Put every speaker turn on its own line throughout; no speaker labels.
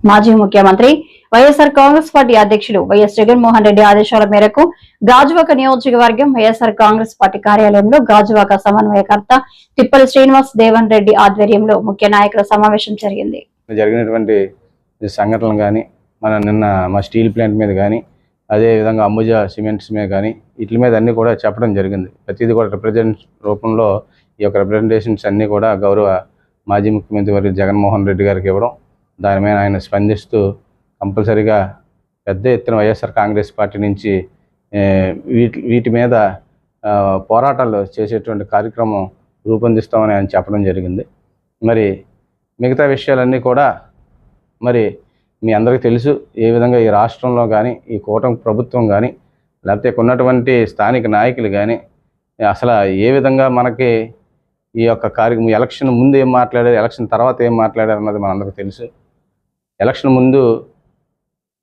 మాజీ ముఖ్యమంత్రి వైఎస్ఆర్ కాంగ్రెస్ పార్టీ అధ్యక్షుడు వైఎస్ జగన్మోహన్ రెడ్డి ఆదేశాల మేరకు గాజువాక నియోజకవర్గం వైఎస్ఆర్ కాంగ్రెస్ పార్టీ కార్యాలయంలో గాజువాక సమన్వయకర్త తిప్పల శ్రీనివాస్ దేవన్ రెడ్డి ఆధ్వర్యంలో ముఖ్య నాయకుల సమావేశం జరిగింది.
జరిగినటువంటి సంఘటనలు కానీ నిన్న మా స్టీల్ ప్లాంట్ మీద కానీ అదే విధంగా అంబుజా సిమెంట్స్ మీద కానీ వీటి మీద అన్నీ కూడా చెప్పడం జరిగింది. ప్రతిదీ కూడా రిప్రజెంట్ రూపంలో ఈ యొక్క రిప్రజెంటేషన్స్ అన్నీ కూడా గౌరవ మాజీ ముఖ్యమంత్రి వారి జగన్మోహన్ రెడ్డి గారికి ఇవ్వడం, దాని మీద ఆయన స్పందిస్తూ కంపల్సరీగా పెద్ద ఎత్తున వైఎస్ఆర్ కాంగ్రెస్ పార్టీ నుంచి వీటి మీద పోరాటాలు చేసేటువంటి కార్యక్రమం రూపొందిస్తామని ఆయన చెప్పడం జరిగింది. మరి మిగతా విషయాలన్నీ కూడా మరి మీ అందరికీ తెలుసు. ఏ విధంగా ఈ రాష్ట్రంలో కానీ ఈ కూటమి ప్రభుత్వం కానీ లేకపోతే ఉన్నటువంటి స్థానిక నాయకులు కానీ అసలు ఏ విధంగా మనకి ఈ యొక్క కార్యక్రమం ఎలక్షన్ ముందు ఏం మాట్లాడారు, ఎలక్షన్ తర్వాత ఏం మాట్లాడారు అన్నది మనందరికీ తెలుసు. ఎలక్షన్ ముందు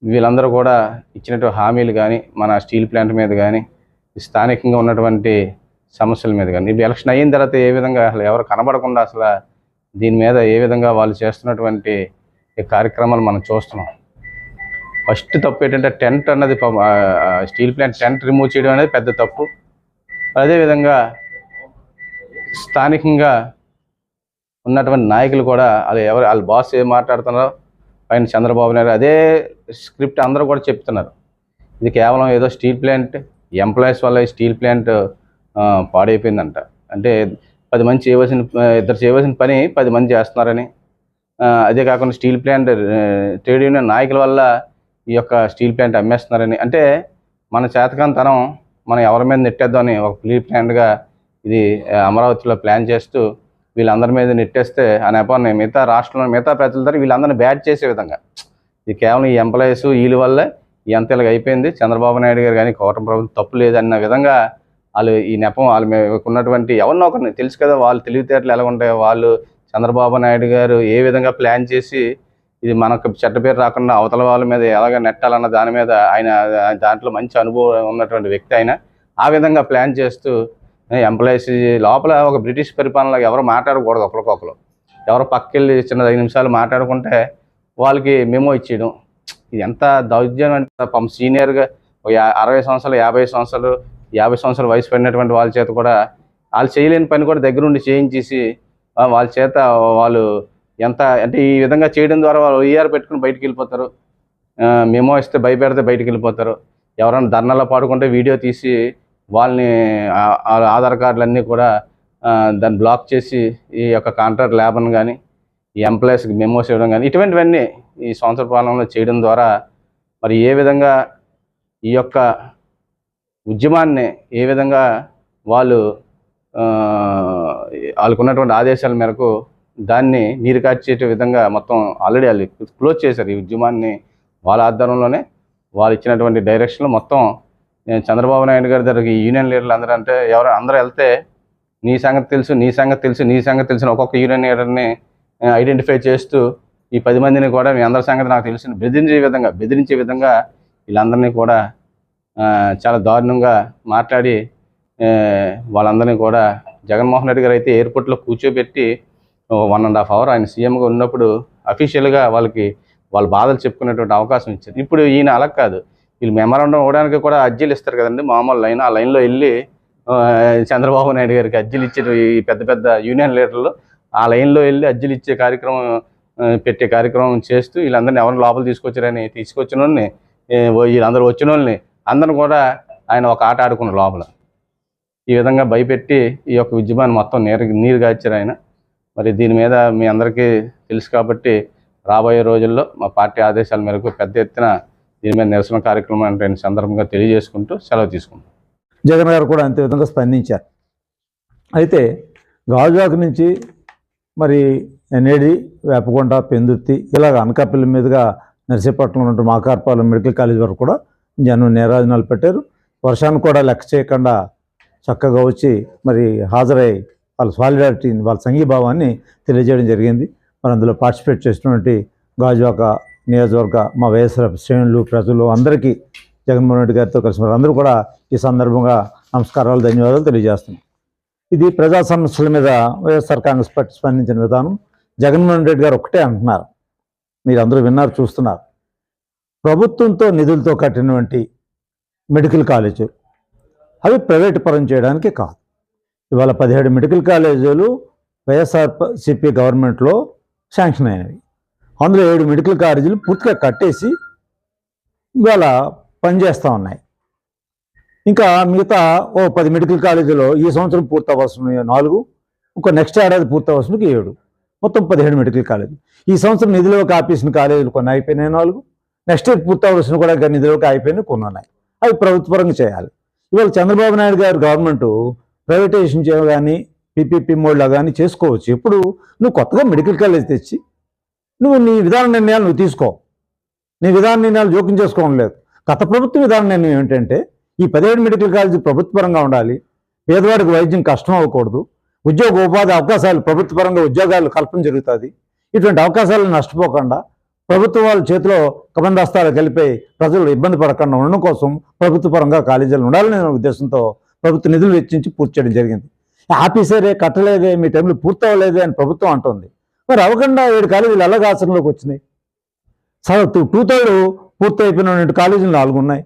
వీళ్ళందరూ కూడా ఇచ్చినటువంటి హామీలు కానీ మన స్టీల్ ప్లాంట్ మీద కానీ స్థానికంగా ఉన్నటువంటి సమస్యల మీద కానీ ఇప్పుడు ఎలక్షన్ అయిన తర్వాత ఏ విధంగా అసలు ఎవరు కనబడకుండా అసలు దీని మీద ఏ విధంగా వాళ్ళు చేస్తున్నటువంటి ఈ కార్యక్రమాలు మనం చూస్తున్నాం. ఫస్ట్ తప్పు ఏంటంటే టెంట్ అన్నది స్టీల్ ప్లాంట్ టెంట్ రిమూవ్ చేయడం అనేది పెద్ద తప్పు. అదేవిధంగా స్థానికంగా ఉన్నటువంటి నాయకులు కూడా వాళ్ళ బాస్ ఏం మాట్లాడుతున్నారో పైన చంద్రబాబు నాయుడు అదే స్క్రిప్ట్ అందరూ కూడా చెప్తున్నారు. ఇది కేవలం ఏదో స్టీల్ ప్లాంట్ ఎంప్లాయీస్ వల్ల ఈ స్టీల్ ప్లాంట్ పాడైపోయిందంట. అంటే 10 మంది ఇద్దరు చేయవలసిన పని 10 మంది చేస్తున్నారని, అదే కాకుండా స్టీల్ ప్లాంట్ ట్రేడ్ యూనియన్ నాయకుల వల్ల ఈ యొక్క స్టీల్ ప్లాంట్ అమ్మేస్తున్నారని, అంటే మన చేతకాంతనం మనం ఎవరి మీద నెట్టేద్దామని ఒక ప్రీ ప్లాన్గా ఇది అమరావతిలో ప్లాన్ చేస్తూ వీళ్ళందరి మీద నెట్టేస్తే ఆ నెపాన్ని మిగతా రాష్ట్రంలో మిగతా ప్రజల ద్వారా వీళ్ళందరినీ బ్యాడ్ చేసే విధంగా ఇది కేవలం ఈ ఎంప్లాయీస్ వీళ్ళ వల్లే ఎంత ఇలాగ అయిపోయింది, చంద్రబాబు నాయుడు గారు కానీ కూటమి ప్రభుత్వం తప్పు లేదన్న విధంగా వాళ్ళు ఈ నెపం వాళ్ళ ఉన్నటువంటి ఎవరినో ఒకరిని తెలుసు కదా, వాళ్ళు తెలివితేటలు ఎలా ఉంటాయో వాళ్ళు చంద్రబాబు నాయుడు గారు ఏ విధంగా ప్లాన్ చేసి ఇది మనకు చెడ్డ పేరు రాకుండా అవతల వాళ్ళ మీద ఎలాగ నెట్టాలన్న దాని మీద ఆయన దాంట్లో మంచి అనుభవం ఉన్నటువంటి వ్యక్తి ఆయన ఆ విధంగా ప్లాన్ చేస్తూ ఎంప్లాయీస్ లోపల ఒక బ్రిటిష్ పరిపాలనలో ఎవరు మాట్లాడకూడదు, ఒకరికొకరు ఎవరో పక్కకెళ్ళి చిన్న 5 నిమిషాలు మాట్లాడుకుంటే వాళ్ళకి మెమో ఇచ్చేయడం. ఇది ఎంత దౌర్జన్యం అంటే సీనియర్గా 60 సంవత్సరాలు 50 సంవత్సరాలు వయసు పడినటువంటి వాళ్ళ చేత కూడా వాళ్ళు చేయలేని పని కూడా దగ్గరుండి చేయించేసి వాళ్ళ చేత వాళ్ళు ఎంత అంటే ఈ విధంగా చేయడం ద్వారా వాళ్ళు ఈఆర్ పెట్టుకుని బయటికి వెళ్ళిపోతారు, మెమో ఇస్తే భయపెడితే బయటికి వెళ్ళిపోతారు. ఎవరైనా ధర్నాలో పాడుకుంటే వీడియో తీసి వాళ్ళని ఆధార్ కార్డులన్నీ కూడా దాన్ని బ్లాక్ చేసి ఈ యొక్క కాంట్రాక్ట్ లేబర్ని కానీ ఈ ఎంప్లాయీస్కి మెమోస్ ఇవ్వడం కానీ ఇటువంటివన్నీ ఈ సంవత్సర పాలనలో చేయడం ద్వారా మరి ఏ విధంగా ఈ యొక్క ఉద్యమాన్ని ఏ విధంగా వాళ్ళకున్నటువంటి ఆదేశాల మేరకు దాన్ని నీరు కార్చే విధంగా మొత్తం ఆల్రెడీ వాళ్ళు క్లోజ్ చేశారు. ఈ ఉద్యమాన్ని వాళ్ళ ఆధ్వర్యంలోనే వాళ్ళు ఇచ్చినటువంటి డైరెక్షన్లో మొత్తం చంద్రబాబు నాయుడు గారి దగ్గరికి యూనియన్ లీడర్లు అందరూ వెళ్తే నీ సంగతి తెలుసు ఒక్కొక్క యూనియన్ లీడర్ని ఐడెంటిఫై చేస్తూ ఈ 10 మందిని కూడా మీ అందరి సంగతి నాకు తెలుసు బెదిరించే విధంగా వీళ్ళందరినీ కూడా చాలా దారుణంగా మాట్లాడి వాళ్ళందరినీ కూడా జగన్మోహన్ రెడ్డి గారు అయితే ఎయిర్పోర్ట్లో కూర్చోబెట్టి 1.5 hour ఆయన సీఎంగా ఉన్నప్పుడు అఫీషియల్గా వాళ్ళ బాధలు చెప్పుకునేటువంటి అవకాశం ఇచ్చారు. ఇప్పుడు ఈయన అలా కాదు, వీళ్ళు మెమరాండం ఇవ్వడానికి కూడా అర్జీలు ఇస్తారు కదండి, మామూలు లైన్ ఆ లైన్లో వెళ్ళి చంద్రబాబు నాయుడు గారికి అర్జీలు ఇచ్చే ఈ పెద్ద యూనియన్ లీడర్లు ఆ లైన్లో వెళ్ళి అర్జీలు ఇచ్చే కార్యక్రమం పెట్టే కార్యక్రమం చేస్తూ వీళ్ళందరినీ ఎవరిని లోపల తీసుకొచ్చిన వాళ్ళని వీళ్ళందరూ వచ్చిన వాళ్ళని అందరిని కూడా ఆయన ఒక ఆట ఆడుకున్నారు లోపల. ఈ విధంగా భయపెట్టి ఈ యొక్క ఉద్యమాన్ని మొత్తం నీరు గార్చారు ఆయన. మరి దీని మీద మీ అందరికీ తెలుసు కాబట్టి రాబోయే రోజుల్లో మా పార్టీ ఆదేశాల మేరకు పెద్ద ఎత్తున దీని మీద నిరసన కార్యక్రమం అంటే సందర్భంగా తెలియజేసుకుంటూ సెలవు తీసుకుంటాం.
జగన్ గారు కూడా అంతే విధంగా స్పందించారు. అయితే గాజువాక నుంచి మరి ఎన్ఏడి, వేపకొండ, పెందుర్తి ఇలాగ అనకాపల్లి మీదుగా నర్సీపట్నం నుండి మాకార్పాలెం మెడికల్ కాలేజ్ వరకు కూడా జనం నీరాజనాలు పెట్టారు. వర్షాన్ని కూడా లెక్క చేయకుండా చక్కగా వచ్చి మరి హాజరై వాళ్ళ సాలిడారిటీని వాళ్ళ సంఘీభావాన్ని తెలియజేయడం జరిగింది. మరి అందులో పార్టిసిపేట్ చేసినటువంటి గాజువాక నియోజకవర్గ మా వైఎస్ఆర్ శ్రేణులు ప్రజలు అందరికీ జగన్మోహన్ రెడ్డి గారితో కలిసి మరి అందరూ కూడా ఈ సందర్భంగా నమస్కారాలు, ధన్యవాదాలు తెలియజేస్తున్నాం. ఇది ప్రజా సమస్యల మీద వైఎస్ఆర్ కాంగ్రెస్ పార్టీ స్పందించిన విధానం. జగన్మోహన్ రెడ్డి గారు ఒకటే అంటున్నారు, మీరు అందరూ విన్నారు, చూస్తున్నారు. ప్రభుత్వంతో నిధులతో కట్టినటువంటి మెడికల్ కాలేజీలు అవి ప్రైవేటు పరం చేయడానికి కాదు. ఇవాళ 17 మెడికల్ కాలేజీలు వైఎస్ఆర్సీపీ గవర్నమెంట్లో శాంక్షన్ అయినవి. అందులో 7 మెడికల్ కాలేజీలు పూర్తిగా కట్టేసి ఇవాళ పనిచేస్తూ ఉన్నాయి. ఇంకా మిగతా 10 మెడికల్ కాలేజీలో ఈ సంవత్సరం పూర్తవలసిన 4, ఇంకో నెక్స్ట్ ఏడాది పూర్తవలసిన 7, మొత్తం 17 మెడికల్ కాలేజీలు. ఈ సంవత్సరం నిధులోకి ఆపేసిన కాలేజీలు కొన్ని అయిపోయినాయి 4, నెక్స్ట్ ఇయర్ పూర్తవలసిన కూడా ఇంకా నిధులోకి అయిపోయినాయి కొన్ని ఉన్నాయి. అవి ప్రభుత్వపరంగా చేయాలి. ఇవాళ చంద్రబాబు నాయుడు గారి గవర్నమెంట్ ప్రైవేటైజేషన్ చేయడం కానీ పీపీపీ మోడ్లో కానీ చేసుకోవచ్చు. ఇప్పుడు నువ్వు కొత్తగా మెడికల్ కాలేజ్ తెచ్చి నువ్వు నీ విధాన నిర్ణయాలు నువ్వు తీసుకో. నీ విధాన నిర్ణయాలు జోక్యం చేసుకోవడం లేదు. గత ప్రభుత్వ విధాన నిర్ణయం ఏంటంటే ఈ 17 మెడికల్ కాలేజీ ప్రభుత్వపరంగా ఉండాలి, పేదవాడికి వైద్యం కష్టం అవ్వకూడదు, ఉద్యోగ ఉపాధి అవకాశాలు ప్రభుత్వపరంగా ఉద్యోగాలు కల్పన జరుగుతుంది. ఇటువంటి అవకాశాలను నష్టపోకుండా ప్రభుత్వ వాళ్ళ చేతిలో కబందాస్తాలు కలిపి ప్రజలు ఇబ్బంది పడకుండా ఉండడం కోసం ప్రభుత్వపరంగా కాలేజీలు ఉండాలనే ఉద్దేశంతో ప్రభుత్వ నిధులు వెచ్చించి పూర్తి చేయడం జరిగింది. ఆఫీసరే కట్టలేదే, మీ టైంలో పూర్తి అవ్వలేదే అని ప్రభుత్వం అంటుంది. మరి అవ్వకుండా 7 కాలేజీలు ఎలాగ ఆచరణలోకి వచ్చినాయి? 2/3 పూర్తి అయిపోయినటువంటి కాలేజీలు 4 ఉన్నాయి.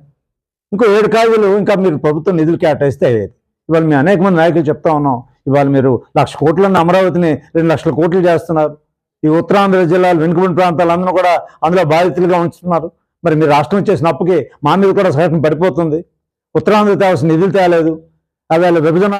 ఇంకో 7 కాలేజీలు ఇంకా మీరు ప్రభుత్వం నిధులు కేటాయిస్తే అయ్యేది. ఇవాళ మీ అనేక మంది నాయకులు చెప్తా ఉన్నాం, ఇవాళ మీరు 1,00,000 కోట్లన్న అమరావతిని 2 లక్షల కోట్లు చేస్తున్నారు. ఈ ఉత్తరాంధ్ర జిల్లాలు వెనుకబడిన ప్రాంతాలందరూ కూడా అందులో బాధితులుగా ఉంచుతున్నారు. మరి మీరు రాష్ట్రం చేసిన అప్పుకి మా మీద కూడా సహాయం పడిపోతుంది. ఉత్తరాంధ్ర తేవాల్సిన నిధులు తేలేదు. అవి విభజన